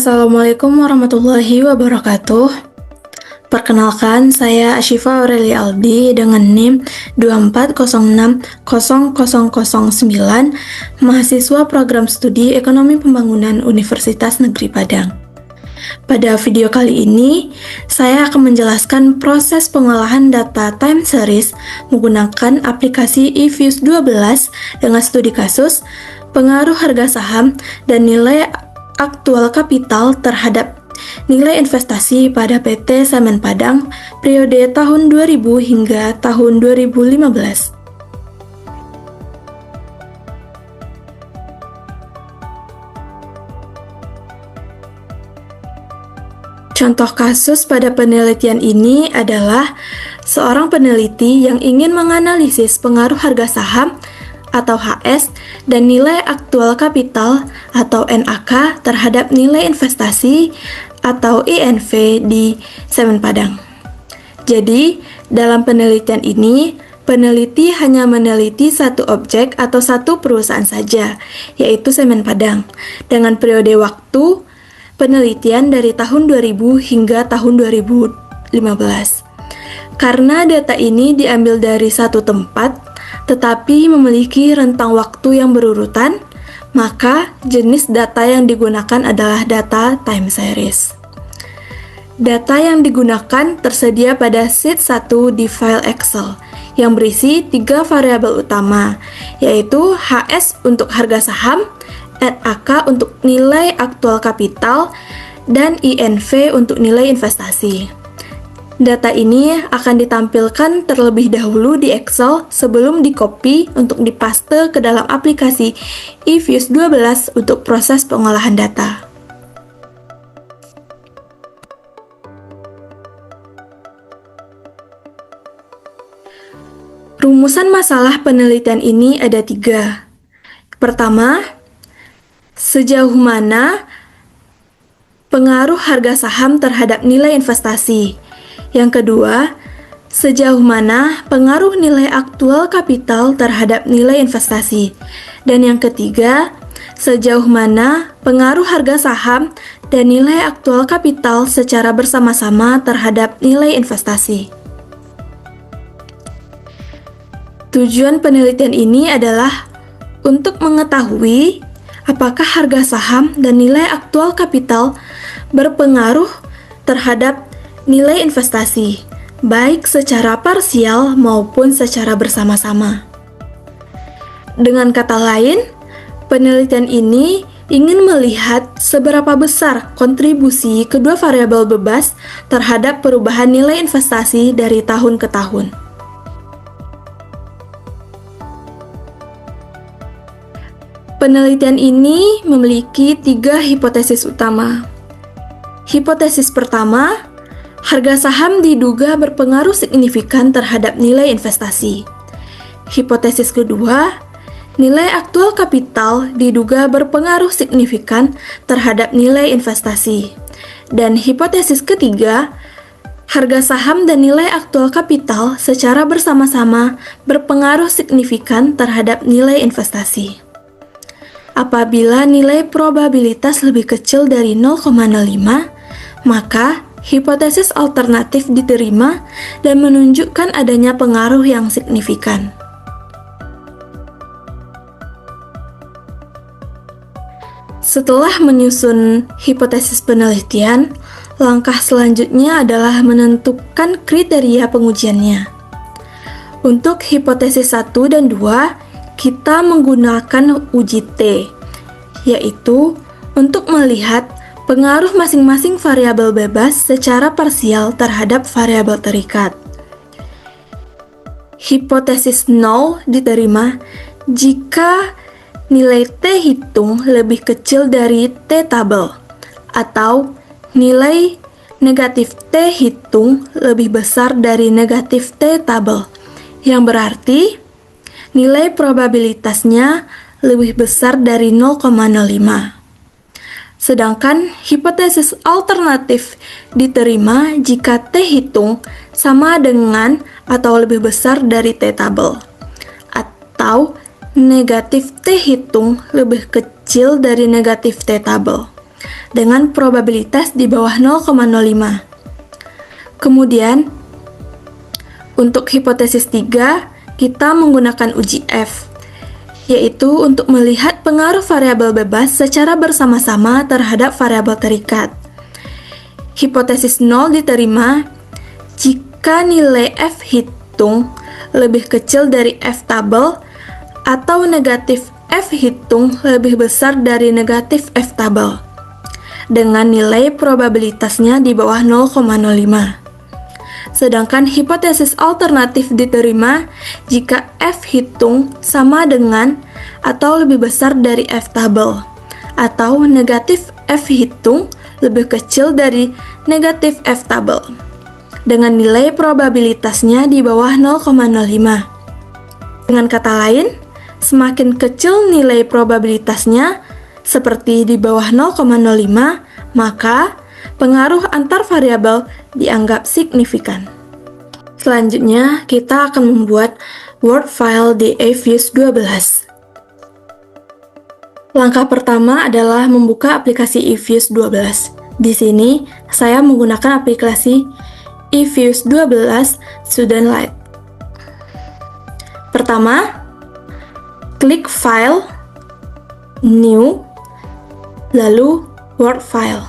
Assalamualaikum warahmatullahi wabarakatuh. Perkenalkan, saya Ashifa Aurelia Aldi dengan NIM 24060009, mahasiswa program studi Ekonomi Pembangunan Universitas Negeri Padang. Pada video kali ini, saya akan menjelaskan proses pengolahan data time series menggunakan aplikasi eViews 12 dengan studi kasus, pengaruh harga saham, dan nilai aktual kapital terhadap nilai investasi pada PT Semen Padang periode tahun 2000 hingga tahun 2015. Contoh kasus pada penelitian ini adalah seorang peneliti yang ingin menganalisis pengaruh harga saham atau HS dan nilai aktual kapital atau NAK terhadap nilai investasi atau INV di Semen Padang. Jadi, dalam penelitian ini, peneliti hanya meneliti satu objek atau satu perusahaan saja, yaitu Semen Padang, dengan periode waktu penelitian dari tahun 2000 hingga tahun 2015. Karena data ini diambil dari satu tempat, tetapi memiliki rentang waktu yang berurutan, maka jenis data yang digunakan adalah data time series. Data yang digunakan tersedia pada sheet 1 di file Excel yang berisi 3 variabel utama, yaitu HS untuk harga saham, NAK untuk nilai aktual kapital, dan INV untuk nilai investasi. Data ini akan ditampilkan terlebih dahulu di Excel sebelum di-copy untuk dipaste ke dalam aplikasi eViews 12 untuk proses pengolahan data. Rumusan masalah penelitian ini ada 3. Pertama, sejauh mana pengaruh harga saham terhadap nilai investasi? Yang kedua, sejauh mana pengaruh nilai aktual kapital terhadap nilai investasi? Dan yang ketiga, sejauh mana pengaruh harga saham dan nilai aktual kapital secara bersama-sama terhadap nilai investasi? Tujuan penelitian ini adalah untuk mengetahui apakah harga saham dan nilai aktual kapital berpengaruh terhadap nilai investasi, baik secara parsial maupun secara bersama-sama. Dengan kata lain, penelitian ini ingin melihat seberapa besar kontribusi kedua variabel bebas terhadap perubahan nilai investasi dari tahun ke tahun. Penelitian ini memiliki 3 hipotesis utama. Hipotesis pertama, harga saham diduga berpengaruh signifikan terhadap nilai investasi. Hipotesis kedua, nilai aktual kapital diduga berpengaruh signifikan terhadap nilai investasi. Dan hipotesis ketiga, harga saham dan nilai aktual kapital secara bersama-sama berpengaruh signifikan terhadap nilai investasi. Apabila nilai probabilitas lebih kecil dari 0,05, maka hipotesis alternatif diterima dan menunjukkan adanya pengaruh yang signifikan. Setelah menyusun hipotesis penelitian, langkah selanjutnya adalah menentukan kriteria pengujiannya. Untuk hipotesis 1 dan 2, kita menggunakan uji T, yaitu untuk melihat pengaruh masing-masing variabel bebas secara parsial terhadap variabel terikat. Hipotesis 0 diterima jika nilai T hitung lebih kecil dari T tabel, atau nilai negatif T hitung lebih besar dari negatif T tabel, yang berarti nilai probabilitasnya lebih besar dari 0,05. Sedangkan hipotesis alternatif diterima jika T hitung sama dengan atau lebih besar dari T tabel, atau negatif T hitung lebih kecil dari negatif T tabel. dengan probabilitas di bawah 0,05. Kemudian, untuk hipotesis 3, kita menggunakan uji F, yaitu untuk melihat pengaruh variabel bebas secara bersama-sama terhadap variabel terikat. Hipotesis 0 diterima jika nilai F hitung lebih kecil dari F tabel atau negatif F hitung lebih besar dari negatif F tabel, dengan nilai probabilitasnya di bawah 0,05. Sedangkan hipotesis alternatif diterima jika F hitung sama dengan atau lebih besar dari F tabel, atau negatif F hitung lebih kecil dari negatif F tabel, dengan nilai probabilitasnya di bawah 0,05. Dengan kata lain, semakin kecil nilai probabilitasnya, seperti di bawah 0,05, maka pengaruh antar variabel dianggap signifikan. Selanjutnya, kita akan membuat Word file di eFuse 12. Langkah pertama adalah membuka aplikasi eFuse 12. Di sini, saya menggunakan aplikasi eFuse 12 Student Lite. Pertama, klik File, New, lalu Word file.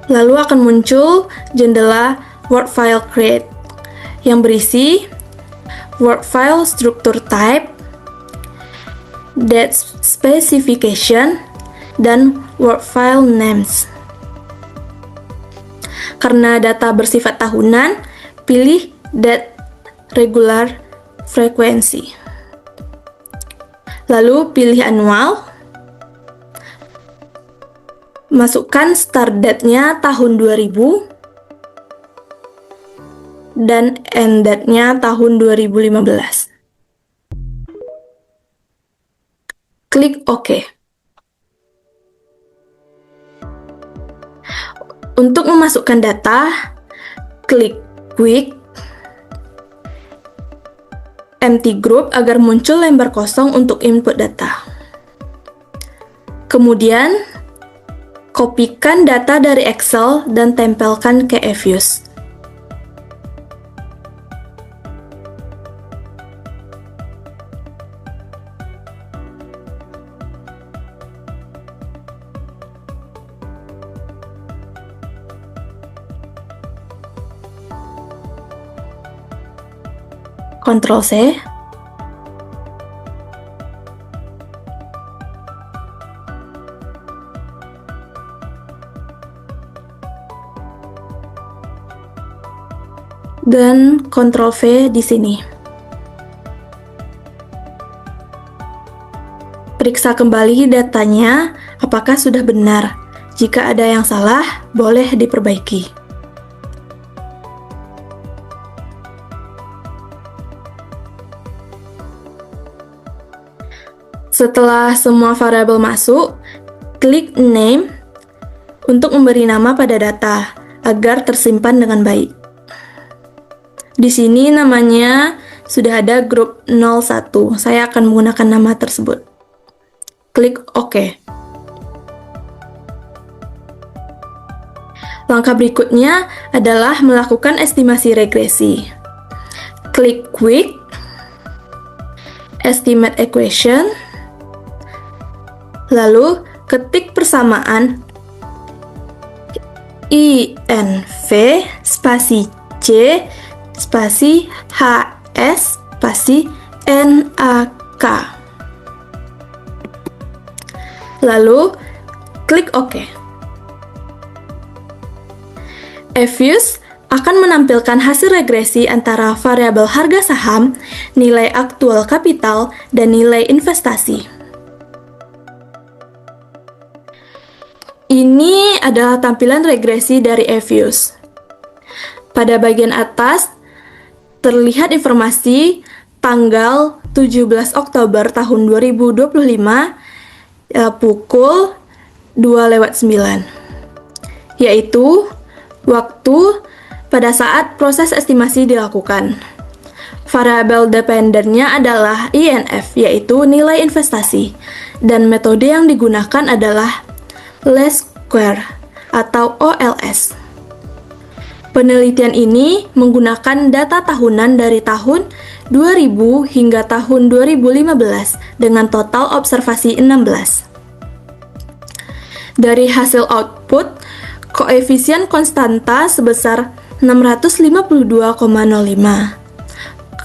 Lalu akan muncul jendela Word File Create yang berisi Word File Structure Type, Date Specification, dan Word File Names. Karena data bersifat tahunan, pilih Date Regular Frequency. Lalu pilih Annual. Masukkan start date-nya tahun 2000 dan end date-nya tahun 2015. Klik OK. Untuk memasukkan data, klik Quick Empty Group agar muncul lembar kosong untuk input data. Kemudian, kopikan data dari Excel dan tempelkan ke eFuse. Ctrl C. Dan Ctrl V di sini. Periksa kembali datanya apakah sudah benar. Jika ada yang salah, boleh diperbaiki. Setelah semua variabel masuk, klik Name untuk memberi nama pada data agar tersimpan dengan baik. Di sini namanya sudah ada grup 01. Saya akan menggunakan nama tersebut. Klik OK. Langkah berikutnya adalah melakukan estimasi regresi. Klik Quick Estimate Equation, lalu ketik persamaan INV spasi C spasi HS spasi NAK. Lalu klik OK. eFuse akan menampilkan hasil regresi antara variabel harga saham, nilai aktual kapital, dan nilai investasi. Ini adalah tampilan regresi dari eFuse. Pada bagian atas, terlihat informasi tanggal 17 Oktober tahun 2025 pukul 2:09, yaitu waktu pada saat proses estimasi dilakukan. Variabel dependennya adalah INF, yaitu nilai investasi, dan metode yang digunakan adalah least square atau OLS. Penelitian ini menggunakan data tahunan dari tahun 2000 hingga tahun 2015 dengan total observasi 16. Dari hasil output, koefisien konstanta sebesar 652,05.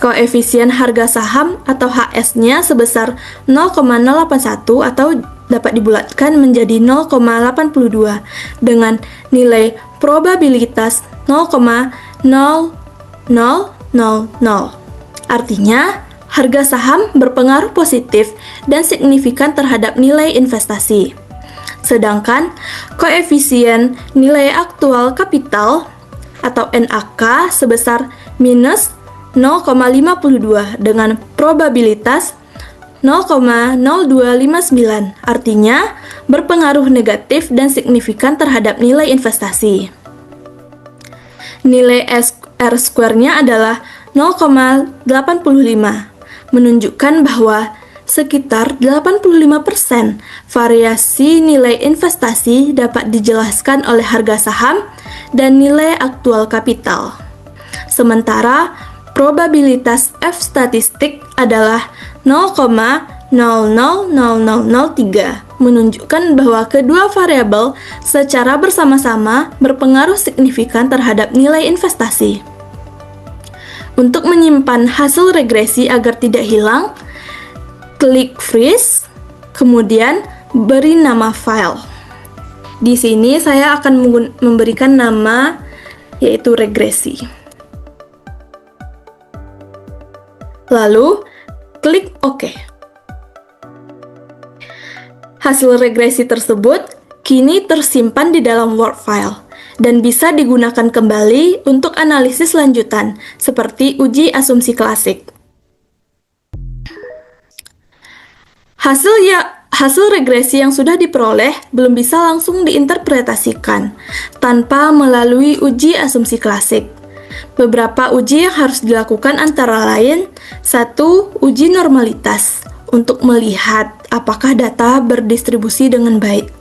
Koefisien harga saham atau HS-nya sebesar 0,081 atau dapat dibulatkan menjadi 0,82 dengan nilai probabilitas 0,0000. Artinya, harga saham berpengaruh positif dan signifikan terhadap nilai investasi. Sedangkan koefisien nilai aktual kapital atau NAK sebesar minus 0,52 dengan probabilitas 0,0259, artinya berpengaruh negatif dan signifikan terhadap nilai investasi. Nilai R-square-nya adalah 0,85, menunjukkan bahwa sekitar 85% variasi nilai investasi dapat dijelaskan oleh harga saham dan nilai aktual kapital. Sementara probabilitas F statistik adalah 0,000003, menunjukkan bahwa kedua variabel secara bersama-sama berpengaruh signifikan terhadap nilai investasi. Untuk menyimpan hasil regresi agar tidak hilang, klik freeze, kemudian beri nama file. Di sini saya akan memberikan nama yaitu regresi. Lalu, klik OK. Hasil regresi tersebut kini tersimpan di dalam Word file dan bisa digunakan kembali untuk analisis lanjutan, seperti uji asumsi klasik. Hasil regresi yang sudah diperoleh belum bisa langsung diinterpretasikan tanpa melalui uji asumsi klasik. Beberapa uji yang harus dilakukan antara lain: 1. Uji normalitas untuk melihat apakah data berdistribusi dengan baik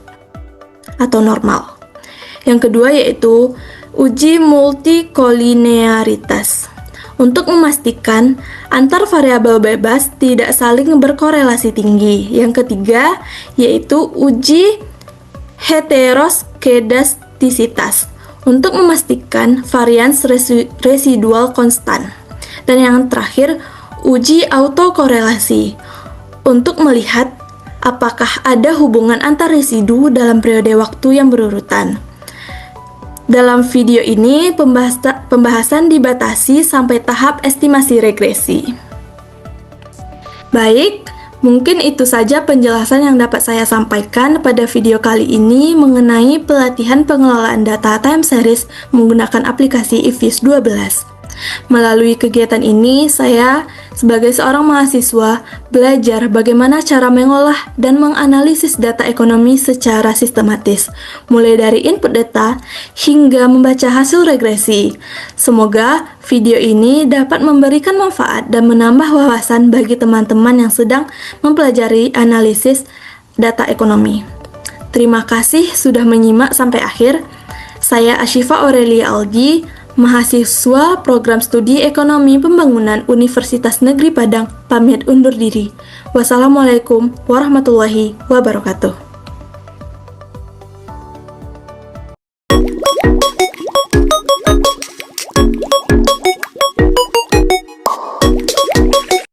atau normal. Yang kedua yaitu uji multikolinearitas untuk memastikan antar variabel bebas tidak saling berkorelasi tinggi. Yang ketiga yaitu uji heteroskedastisitas untuk memastikan varians residual konstan. Dan yang terakhir, uji autokorelasi untuk melihat apakah ada hubungan antar residu dalam periode waktu yang berurutan. Dalam video ini, pembahasan dibatasi sampai tahap estimasi regresi. Baik, mungkin itu saja penjelasan yang dapat saya sampaikan pada video kali ini mengenai pelatihan pengelolaan data time series menggunakan aplikasi IFIS 12. Melalui kegiatan ini, saya sebagai seorang mahasiswa belajar bagaimana cara mengolah dan menganalisis data ekonomi secara sistematis, mulai dari input data hingga membaca hasil regresi. Semoga video ini dapat memberikan manfaat dan menambah wawasan bagi teman-teman yang sedang mempelajari analisis data ekonomi. Terima kasih sudah menyimak sampai akhir. Saya Ashifa Aurelia Algi, mahasiswa Program Studi Ekonomi Pembangunan Universitas Negeri Padang, pamit undur diri. Wassalamualaikum warahmatullahi wabarakatuh.